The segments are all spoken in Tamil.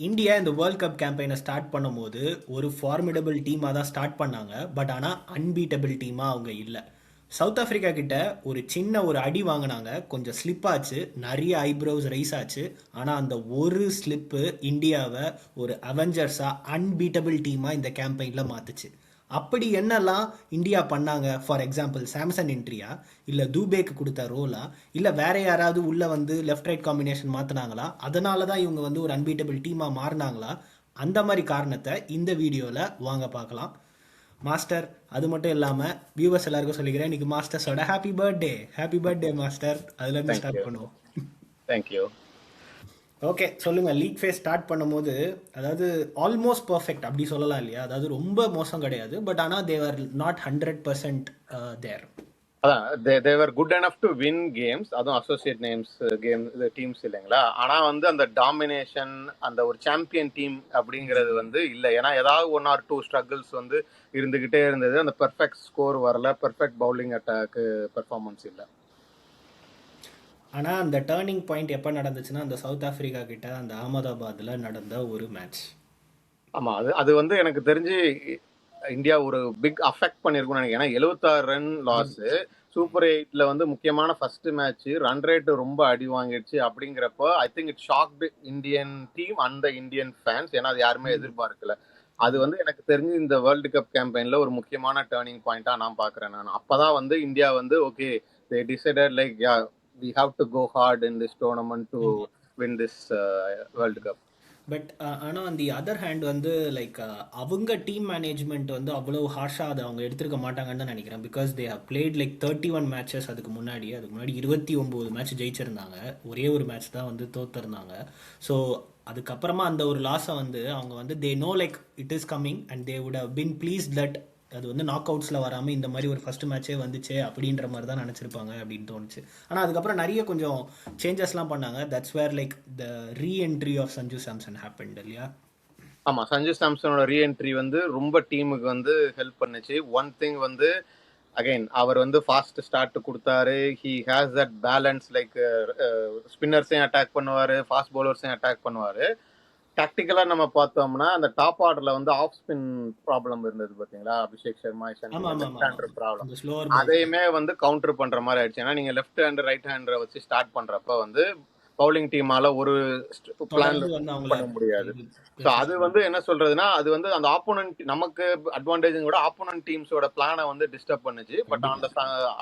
இந்தியா இந்த வேர்ல்ட் கப் கேம்பெயினை ஸ்டார்ட் பண்ணும்போது ஒரு ஃபார்மிடபிள் டீமாக தான் ஸ்டார்ட் பண்ணாங்க. பட் ஆனால் அன்பீட்டபிள் டீமாக அவங்க இல்லை. சவுத் ஆஃப்ரிக்கா கிட்ட ஒரு சின்ன ஒரு அடி வாங்கினாங்க, கொஞ்சம் ஸ்லிப் ஆச்சு, நிறைய ஐப்ரோஸ் ரைஸ் ஆச்சு. ஆனால் அந்த ஒரு ஸ்லிப்பு இந்தியாவை ஒரு அவெஞ்சர்ஸாக அன்பீட்டபிள் டீமாக இந்த கேம்பெயினில் மாற்றுச்சு. அப்படி என்னெல்லாம் இந்தியா பண்ணாங்க? ஃபார் எக்ஸாம்பிள் சாம்சன் என்ட்ரியா, இல்லை தூபேக்கு கொடுத்த ரோலா, இல்லை வேற யாராவது உள்ளே வந்து லெஃப்ட் ரைட் காம்பினேஷன் மாற்றினாங்களா? அதனால தான் இவங்க வந்து ஒரு அன்பீட்டபிள் டீமாக மாறினாங்களா? அந்த மாதிரி காரணத்தை இந்த வீடியோவில் வாங்க பார்க்கலாம். மாஸ்டர், அது மட்டும் இல்லாமல் வியூவர்ஸ் எல்லாருக்கும் சொல்லிக்கிறேன், இன்னைக்கு மாஸ்டர்ஸோட ஹாப்பி பர்த்டே மாஸ்டர். அதுலேருந்து ஸ்டார்ட் பண்ணுவோம். தேங்க்யூ. ஓகே, சொல்லுங்க. லீக் ஃபேஸ் ஸ்டார்ட் பண்ணும்போது, அதாவது ஆல்மோஸ்ட் பர்ஃபெக்ட் அப்படி சொல்லலாம் இல்லையா? அதாவது ரொம்ப மோசம் கிடையாது, பட் ஆனால் தேவர் நாட் 100% தேர். அதான் they were good enough to win games, அதுவும் அசோசியேட் நேம்ஸ் கேம்ஸ் டீம்ஸ் இல்லைங்களா. ஆனால் வந்து அந்த டாமினேஷன், அந்த ஒரு சாம்பியன் டீம் அப்படிங்கிறது வந்து இல்லை. ஏன்னா ஏதாவது 1 or 2 ஸ்ட்ரகிள்ஸ் வந்து இருந்துகிட்டே இருந்தது. அந்த பெர்ஃபெக்ட் ஸ்கோர் வரல, பெர்ஃபெக்ட் பவுலிங் அட்டாக்கு பெர்ஃபார்மன்ஸ் இல்லை. ஆனால் அந்த டேர்னிங் பாயிண்ட் எப்போ நடந்துச்சுன்னா, அந்த சவுத் ஆஃப்ரிக்கா கிட்ட அந்த அகமதாபாத்தில் நடந்த ஒரு மேட்ச். ஆமாம், அது வந்து எனக்கு தெரிஞ்சு இந்தியா ஒரு பிக் அஃபெக்ட் பண்ணியிருக்கும்னு நினைக்கிறேன். ஏன்னா 76 ரன் லாஸு, சூப்பர் 8ல வந்து முக்கியமான ஃபர்ஸ்ட் மேட்ச், ரன் ரேட் ரொம்ப அடி வாங்கிடுச்சு. அப்படிங்கிறப்போ I think it shocked Indian team and Indian fans. ஏன்னா அது யாருமே எதிர்பார்க்கல. அது வந்து எனக்கு தெரிஞ்சு இந்த வேர்ல்டு கப் கேம்பெயின்ல ஒரு முக்கியமான டேர்னிங் பாயிண்டா நான் பாக்குறேன். நான் அப்பதான் வந்து இந்தியா வந்து okay, they decided like yeah we have to go hard in this tournament to win this World Cup. But ஆனால் அந்த அதர் ஹேண்ட் வந்து லைக் அவங்க டீம் மேனேஜ்மெண்ட் வந்து அவ்வளோ ஹார்ஷாக அதை அவங்க எடுத்துருக்க மாட்டாங்கன்னு தான் நினைக்கிறேன். Because they have played like 31 matches. அதுக்கு முன்னாடி 29 மேட்ச் ஜெயிச்சிருந்தாங்க, ஒரே ஒரு மேட்ச் தான் வந்து தோத்துருந்தாங்க. ஸோ அதுக்கப்புறமா அந்த ஒரு லாஸை வந்து அவங்க வந்து they know like it is coming and they would have been pleased that அது வந்து நாக் அவுட்ஸில் வராமல் இந்த மாதிரி ஒரு ஃபர்ஸ்ட் மேட்சே வந்துச்சு அப்படின்ற மாதிரி தான் நினச்சிருப்பாங்க அப்படின்னு தோணுச்சு. ஆனால் அதுக்கப்புறம் நிறைய கொஞ்சம் சேஞ்சஸ்லாம் பண்ணாங்க. That's where like the reentry of Sanju Samson happened இல்லையா? ஆமாம், சஞ்சு சாம்சனோட ரீஎன்ட்ரி வந்து ரொம்ப டீமுக்கு வந்து ஹெல்ப் பண்ணுச்சு. ஒன் திங் வந்து அகைன் அவர் வந்து ஃபாஸ்ட் ஸ்டார்ட் கொடுத்தாரு. He has that balance, like ஸ்பின்னர்ஸையும் அட்டாக் பண்ணுவார், ஃபாஸ்ட் பவுலர்ஸையும் அட்டாக் பண்ணுவார். டாக்டிக்கலா நம்ம பார்த்தோம்னா அந்த டாப் ஆர்டர்ல வந்து ஆஃப் ஸ்பின் ப்ராப்ளம் இருந்தது பாத்தீங்களா, அபிஷேக் சர்மா ப்ராப்ளம். அதையுமே வந்து கவுண்டர் பண்ற மாதிரி ஆயிடுச்சு. ஏன்னா நீங்க லெஃப்ட் ஹேண்ட் ரைட் ஹேண்டரை வச்சு ஸ்டார்ட் பண்றப்ப வந்து பவுலிங் டீமால ஒரு பிளான்ல பண்ண முடியாது. ஸோ அது வந்து என்ன சொல்றதுன்னா, அது வந்து அந்த ஆப்போனன்ட் நமக்கு அட்வான்டேஜ் கூட ஆப்போனன்ட் டீம்ஸோட பிளானை வந்து டிஸ்டர்ப் பண்ணுச்சு. But on the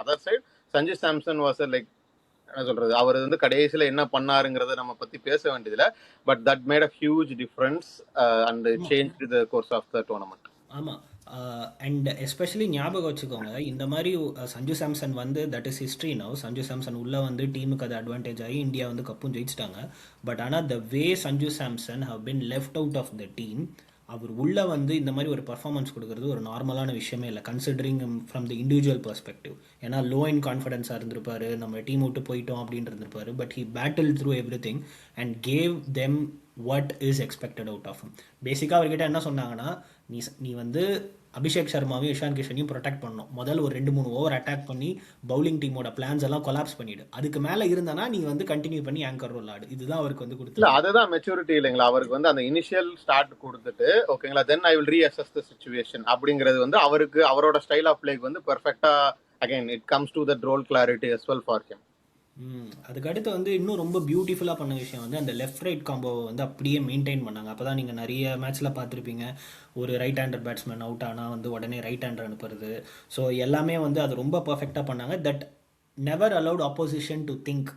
other side Sanju Samson was like என்ன சொல்றது, அவர் வந்து கடைசியில என்ன பண்ணாருங்கிறத நம்ம பத்தி பேச வேண்டியதில்ல. But that made a huge difference and change the course of the tournament. ஆமாம், அண்ட் எஸ்பெஷலி ஞாபகம் வச்சுக்கோங்க, இந்த மாதிரி சஞ்சு சாம்சன் வந்து that is history now. Sanju Samson உள்ளே வந்து டீமுக்கு அது அட்வான்டேஜ் ஆகி இந்தியா வந்து கப்பும் ஜெயிச்சிட்டாங்க. பட் ஆனால் the way Sanju Samson have been left out of the team, அவர் உள்ளே வந்து இந்த மாதிரி ஒரு பர்ஃபார்மன்ஸ் கொடுக்குறது ஒரு நார்மலான விஷயமே இல்லை, considering from the individual perspective. ஏன்னா லோ இன் கான்ஃபிடன்ஸாக இருந்திருப்பாரு, நம்ம டீம் விட்டு போயிட்டோம் அப்படின்னு இருந்திருப்பாரு. But he battle through everything and gave them what is expected out of. பேசிக்காக அவர்கிட்ட என்ன சொன்னாங்கன்னா, நீ வந்து அபிஷேக் சர்மாவையும் இஷான் கிஷனையும் ப்ரொடெக்ட் பண்ணணும். முதல்ல ஒரு 2-3 ஓவர் அட்டாக் பண்ணி பவுலிங் டீமோட பிளான்ஸ் எல்லாம் கொலாப்ஸ் பண்ணிடு. அதுக்கு மேலே இருந்தானா நீ வந்து கண்டினியூ பண்ணி ஆங்கர் ரோல் ஆடு. இதுதான் அவருக்கு வந்து கொடுத்து. அதுதான் மெச்சூரிட்டி இல்லைங்களா அவருக்கு வந்து. அந்த இனிஷியல் ஸ்டார்ட் கொடுத்துட்டு ஓகேங்களா, then I will reassess the situation அப்படிங்கிறது வந்து அவருக்கு அவரோட ஸ்டைல் ஆஃப் பிளேக்கு வந்து பெர்ஃபெக்டா again it comes to that role clarity as well for him. அதுக்கடுத்து வந்து இன்னும் ரொம்ப பியூட்டிஃபுல்லாக பண்ண விஷயம் வந்து அந்த லெஃப்ட் ரைட் காம்போவை வந்து அப்படியே மெயின்டைன் பண்ணாங்க. அப்போ தான் நீங்கள் நிறைய மேட்ச்சில் பார்த்துருப்பீங்க, ஒரு ரைட் ஹேண்டர் பேட்ஸ்மேன் அவுட் ஆனால் வந்து உடனே ரைட் ஹேண்டர் அனுப்புறது. ஸோ எல்லாமே வந்து அது ரொம்ப பர்ஃபெக்டாக பண்ணாங்க. That never allowed opposition to think.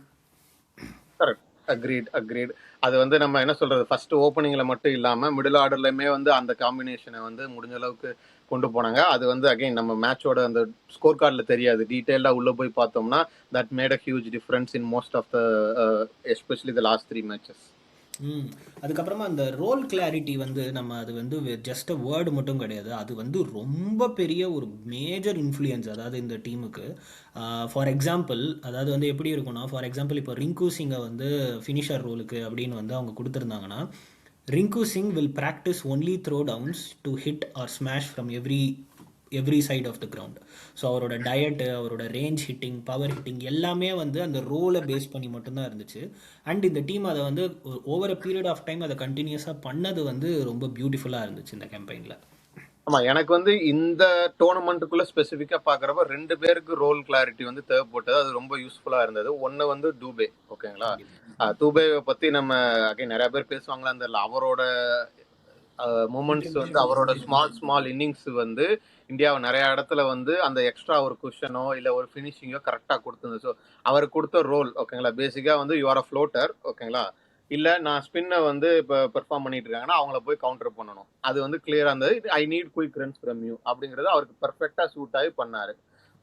Correct, agreed. அது வந்து நம்ம என்ன சொல்றது, ஃபர்ஸ்ட் ஓப்பனிங்ல மட்டும் இல்லாம மிடில் ஆர்டர்லயுமே வந்து அந்த காம்பினேஷனை வந்து முடிஞ்ச அளவுக்கு கொண்டு போனாங்க. அது வந்து அகைன் நம்ம மேட்சோட அந்த ஸ்கோர் கார்டில் தெரியாது, டீட்டெயிலாக உள்ள போய் பார்த்தோம்னா that made a huge difference in most of the especially the last 3 matches. அதுக்கப்புறமா அந்த ரோல் கிளாரிட்டி வந்து நம்ம அது வந்து ஜஸ்ட் அ வேர்டு மட்டும் கிடையாது, அது வந்து ரொம்ப பெரிய ஒரு மேஜர் இன்ஃப்ளூயன்ஸ் அதாவது இந்த டீமுக்கு. ஃபார் எக்ஸாம்பிள் அதாவது வந்து எப்படி இருக்கும்னா, ஃபார் எக்ஸாம்பிள் இப்போ ரிங்கு சிங்கை வந்து ஃபினிஷர் ரோலுக்கு அப்படின்னு வந்து அவங்க கொடுத்துருந்தாங்கன்னா, Rinku Singh will practice only throwdowns to hit or smash from every every side of the ground. So அவரோட டயட்டு, அவரோட ரேஞ்ச் ஹிட்டிங், பவர் ஹிட்டிங் எல்லாமே வந்து அந்த ரோலை பேஸ் பண்ணி மட்டும்தான் இருந்துச்சு. அண்ட் இந்த டீம் அதை வந்து over a period of time அதை கண்டினியூஸாக பண்ணது வந்து ரொம்ப பியூட்டிஃபுல்லாக இருந்துச்சு இந்த கேம்பெயினில். ஆமா, எனக்கு வந்து இந்த டோர்னமெண்ட்டுக்குள்ள ஸ்பெசிஃபிக்கா பாக்குறப்ப 2 பேருக்கு ரோல் கிளாரிட்டி வந்து தேவைப்பட்டது. அது ரொம்ப யூஸ்ஃபுல்லா இருந்தது. ஒன்னு வந்து டூபே, ஓகேங்களா. டூபேவை பத்தி நம்ம அகைன் நிறைய பேர் பேசுவாங்களா, அந்த அவரோட மூமெண்ட்ஸ் வந்து அவரோட ஸ்மால் இன்னிங்ஸ் வந்து இந்தியாவை நிறைய இடத்துல வந்து அந்த எக்ஸ்ட்ரா ஒரு குஷனோ இல்ல ஒரு ஃபினிஷிங்கோ கரெக்டா கொடுத்துருந்தது. ஸோ அவர் கொடுத்த ரோல், ஓகேங்களா, பேசிக்கா வந்து யூஆர் அ ஃப்ளோட்டர், ஓகேங்களா, இல்ல நான் ஸ்பின்னை வந்து இப்போ பெர்ஃபார்ம் பண்ணிட்டு இருக்காங்கன்னா அவங்கள போய் கவுண்டர் பண்ணணும். அது வந்து கிளியரா இருந்தது. I need quick runs from you அப்படிங்கறது அவருக்கு பெர்ஃபெக்டா சூட் ஆகி பண்ணாரு.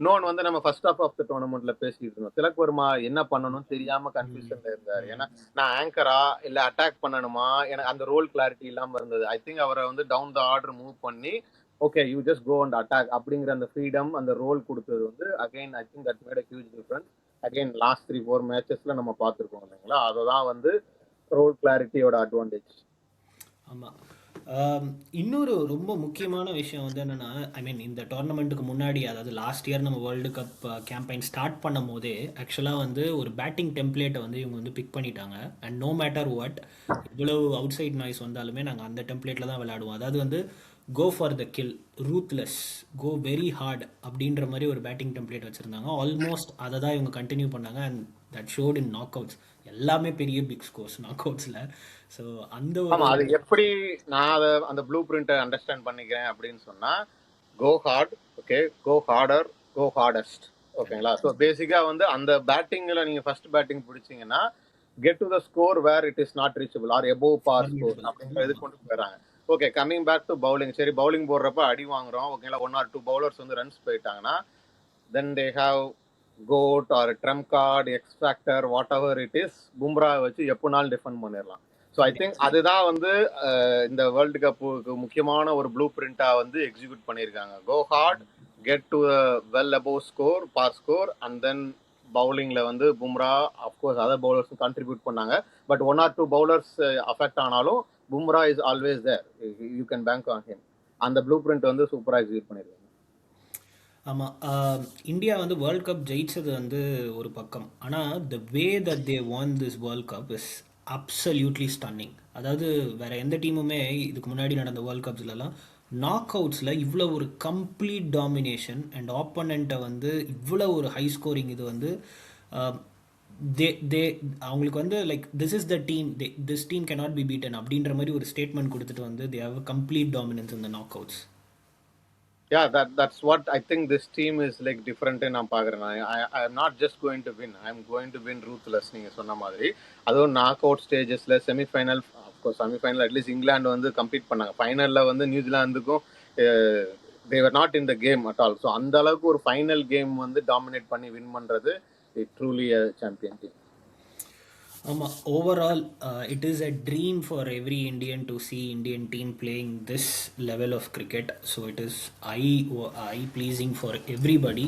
இன்னொன்று வந்து நம்ம ஃபர்ஸ்ட் ஆஃப் த டோர்னமெண்ட்ல பேசிட்டு இருந்தோம், திலக் வர்மா என்ன பண்ணணும்னு தெரியாம கன்ஃபியூஷன்ல இருந்தாரு. ஏன்னா நான் ஆங்கரா இல்ல அட்டாக் பண்ணணுமா, எனக்கு அந்த ரோல் கிளாரிட்டி இல்லாம இருந்தது. ஐ திங்க் அவரை வந்து டவுன் த ஆர்டர் மூவ் பண்ணி okay you just go and attack அப்படிங்கிற அந்த ஃப்ரீடம், அந்த ரோல் கொடுத்தது வந்து again I think that made a huge difference. Again last 3-4 மேட்சஸ்ல நம்ம பார்த்துருக்கோம் இல்லைங்களா. அதுதான் வந்து ரோல் கிளாரிட்டியோட அட்வான்டேஜ். ஆமாம். இன்னொரு ரொம்ப முக்கியமான விஷயம் வந்து என்னென்னா, ஐ மீன் இந்த டோர்னமெண்ட்டுக்கு முன்னாடி, அதாவது லாஸ்ட் இயர் நம்ம வேர்ல்டு கப் கேம்பெயின் ஸ்டார்ட் பண்ணும் போதே ஆக்சுவலாக வந்து ஒரு பேட்டிங் டெம்ப்ளேட்டை வந்து இவங்க வந்து பிக் பண்ணிட்டாங்க. அண்ட் நோ மேட்டர் வாட், இவ்வளவு அவுட் சைட் நாய்ஸ் வந்தாலுமே நாங்கள் அந்த டெம்ப்ளேட்டில் தான் விளையாடுவோம். அதாவது வந்து go for the kill, ruthless, go very hard அப்படின்ற மாதிரி ஒரு பேட்டிங் டெம்ப்ளேட் வச்சுருந்தாங்க. ஆல்மோஸ்ட் அதை தான் இவங்க கண்டினியூ பண்ணாங்க. And that showed in knockouts. எல்லாமே பெரிய பிக் ஸ்கோர்ஸ் நாக் அவுட்ஸில். ஸோ அந்த ஆமா, அது எப்படி நான் அதை அந்த ப்ளூ பிரிண்ட்டை அண்டர்ஸ்டாண்ட் பண்ணிக்கிறேன் அப்படின்னு சொன்னா, go hard, okay, go harder, go hardest, ஓகேங்களா. ஸோ பேசிக்கா வந்து அந்த பேட்டிங்ல நீங்க ஃபர்ஸ்ட் பேட்டிங் பிடிச்சிங்கன்னா get to the score where it is not reachable or above par score அப்படிங்கிற இது கொண்டு போயிடறாங்க. ஓகே, கம்மிங் பேக் டு பவுலிங். சரி, பவுலிங் போடுறப்ப அடி வாங்குறோம், ஓகேங்களா, 1 or 2 பவுலர்ஸ் வந்து ரன்ஸ் போயிட்டாங்கன்னா then they have got our trump card, X factor, whatever it is, Bumrah வச்சு எப்போனாலும் டிஃபெண்ட் பண்ணிடலாம். ஸோ ஐ திங்க் அதுதான் வந்து இந்த வேர்ல்டு கப்புக்கு முக்கியமான ஒரு ப்ளூ பிரிண்டா வந்து எக்ஸிக்யூட் பண்ணியிருக்காங்க. Go hard, get to well above score, par score, and then பவுலிங்ல வந்து பும்ரா, அஃப்கோர்ஸ் அதர் பவுலர்ஸும் கான்ட்ரிபியூட் பண்ணாங்க. பட் 1 or 2 பவுலர்ஸ் அஃபெக்ட் ஆனாலும் Bumrah is always there, you can bank on him. அந்த ப்ளூ பிரிண்ட் வந்து சூப்பராக எக்ஸிக்யூட் பண்ணியிருக்காங்க. ஆமாம். இந்தியா வந்து வேர்ல்ட் கப் ஜெயிச்சது வந்து ஒரு பக்கம், ஆனால் the way that they won this world cup is absolutely stunning. அதாவது வேறு எந்த டீமுமே இதுக்கு முன்னாடி நடந்த வேர்ல்ட் கப்ஸ்லலாம் நாக் அவுட்ஸில் இவ்வளோ ஒரு கம்ப்ளீட் டாமினேஷன் அண்ட் ஆப்போனண்ட்டை வந்து இவ்வளோ ஒரு ஹை ஸ்கோரிங் இது வந்து தே அவங்களுக்கு வந்து like this is the team, this team cannot be beaten அப்படின்ற மாதிரி ஒரு ஸ்டேட்மெண்ட் கொடுத்துட்டு வந்து they have complete dominance in the knock outs. Yeah, that's what I think this team is like different in நான் பார்க்குறேன். I'm not just going to win, I'm going to win ruthless. நீங்கள் சொன்ன மாதிரி அதுவும் நாக் அவுட் ஸ்டேஜஸில் semifinal, of course semifinal at least England வந்து கம்ப்ளீட் பண்ணாங்க. ஃபைனலில் வந்து நியூசிலாந்துக்கும் they were not in the game at all. So அந்த அளவுக்கு ஒரு ஃபைனல் கேம் வந்து டாமினேட் பண்ணி வின் பண்ணுறது ட்ரூலி அ சாம்பியன் டீம். ஆமாம், overall it is a dream for every Indian to see Indian team playing this level of cricket. So it is a pleasing for everybody.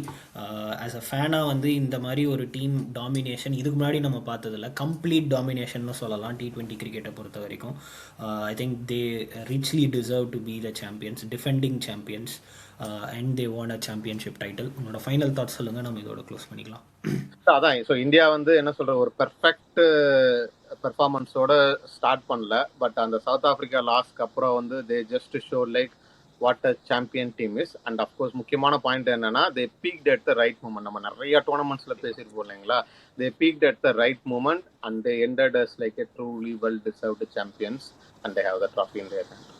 As a ஃபேனாக வந்து இந்த மாதிரி ஒரு டீம் டாமினேஷன் இதுக்கு முன்னாடி நம்ம பார்த்ததில்ல. கம்ப்ளீட் டாமினேஷன்னு சொல்லலாம் T20 கிரிக்கெட்டை பொறுத்த வரைக்கும். I think they richly deserve to be the champions, defending champions, and they won a championship title. உங்களோட ஃபைனல் தாட்ஸ் சொல்லுங்கள், நம்ம இதோட க்ளோஸ் பண்ணிக்கலாம். அதான், ஸோ இந்தியா வந்து என்ன சொல்ற ஒரு பெர்ஃபெக்ட் பெர்ஃபார்மன்ஸோட ஸ்டார்ட் பண்ணல. பட் அந்த சவுத் ஆப்பிரிக்கா லாஸ்க்கு அப்புறம் வந்து they just show like what a champion team is. And of course முக்கியமான பாயிண்ட் என்னன்னா they peaked at the right moment. நம்ம நிறைய டோர்னமெண்ட்ஸ்ல பேசியிருப்போம் இல்லைங்களா. They peaked at the right moment and they ended as like a truly well deserved champions and they have the trophy in their hand.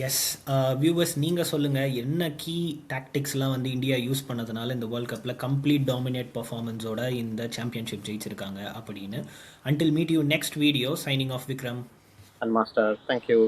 Yes, viewers நீங்கள் சொல்லுங்கள், என்ன கீ டாக்டிக்ஸ்லாம் வந்து இந்தியா யூஸ் பண்ணதுனால இந்த வேர்ல்ட் கப்பில் கம்ப்ளீட் டாமினேட் பர்ஃபார்மன்ஸோட இந்த சாம்பியன்ஷிப் ஜெயிச்சிருக்காங்க அப்படின்னு. Until meet you next video, signing off Vikram and master, thank you.